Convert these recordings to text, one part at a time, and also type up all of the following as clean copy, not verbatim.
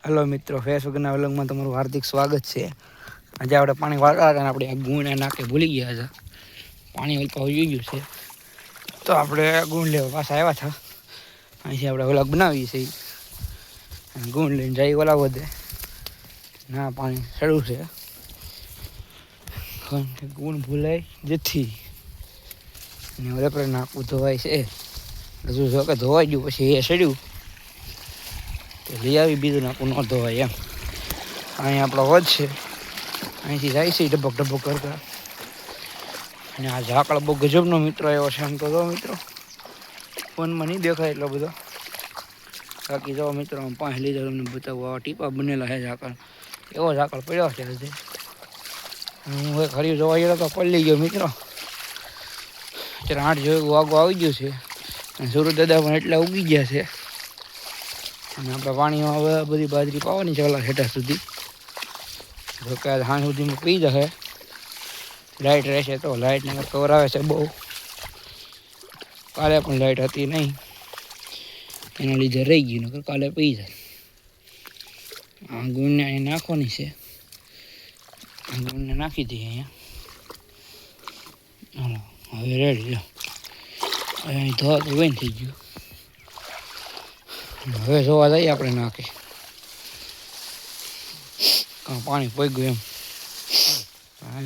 Hello મિત્રો, ફેસબુકના વ્લોગમાં તમારું હાર્દિક સ્વાગત છે. આજે આપણે પાણી વાળવા હતા અને આપણે ગુણ નાખે ભૂલી ગયા હતા. પાણી હલકા હોઈ ગયું છે તો આપણે ગુણ લેવા પાછા આવ્યા હતા. અહીંથી આપણે વ્લોગ બનાવીએ છીએ અને ગુણ લઈને જઈ ઓલા વધે ના પાણી શરૂ છે. ગુણ ભૂલાય જેથી અને ઓલે પર નાખવું ધોવાય છે. હજુ જો કે ધોવાઈ ગયું પછી એ સડ્યું લઈ આવી બીજું નાખું ન ધોવાય એમ. અહીં આપણો વધ છે, અહીંથી જાય છે ડબક ડબક કરતા. અને આ ઝાકળ બહુ ગજબનો મિત્રો એવો છે. આમ તો જો મિત્રો ફોનમાં નહીં દેખાય એટલો બધો, બાકી જો મિત્રો પાંચ લીટર તમને બતાવવા ટીપા બનેલા છે. ઝાકળ એવો ઝાકળ પડ્યો છે હજી. હું હવે ખરી જોવા ગયો તો પડી ગયો મિત્રો. અત્યારે 8 જેવું વાગો આવી ગયું છે અને સુરત દાદા પણ એટલા ઉગી ગયા છે. અને આપણે પાણીમાં હવે બધી બાજરી પાવાની છે ઓલા હેઠા સુધી. જો કે સાંજ સુધીમાં પી જશે. લાઇટ રહેશે તો લાઇટને કવર આવે છે બહુ. કાલે પણ લાઇટ હતી નહીં, એના લીધે રહી ગયું, નકર કાલે પી જાય. આ ગુણને અહીં નાખવાની છે. આ ગુણને નાખી દઈએ અહીંયા. હાલો હવે રેડી લો. અહીં ધોવા તો બંધ થઈ ગયું. હવે જોવા જઈએ આપણે નાખે કાં પાણી પડી ગયું એમ.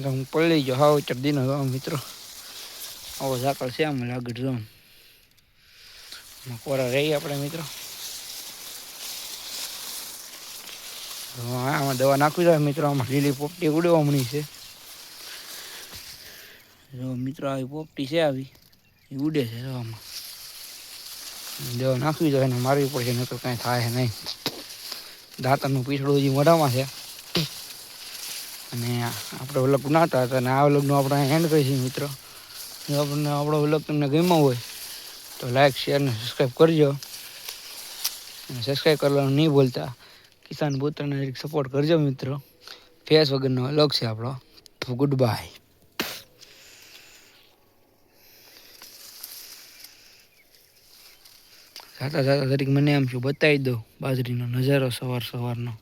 હું પડી ગયો હાવ ચડદીનો જો મિત્રો. આવો ઝાકળ છે આમ લાગડ જો કોરા રહી આપણે મિત્રો. આમાં દવા નાખવી જોઈએ મિત્રો. આમાં લીલી પોપટી ઉડવા મળી છે. જો મિત્રો આવી પોપટી છે, આવી એ ઉડે છે. જો આમાં દવા નાખવી જોઈએ ને મારવી પડશે, નકર કાંઈ થાય નહીં. દાંતરનું પીછડું હજી મોઢામાં છે. અને આપણે વ્લોગ બનાવતા હતા અને આ વ્લોગનું આપણે એન્ડ કરીશું મિત્રો. જો આપણને આપણો વ્લોગ તમને ગમ્યો હોય તો લાઈક શેર અને સબસ્ક્રાઈબ કરજો. અને સબસ્ક્રાઈબ કરવાનું નહીં ભૂલતા. કિસાન પુત્રને સપોર્ટ કરજો મિત્રો. ફેસ વગરનો વ્લોગ છે આપણો. તો ગુડ બાય. જાતા જાતા તરીકે મને આમ શું બતાવી દો બાજરીનો નજારો સવાર સવારનો.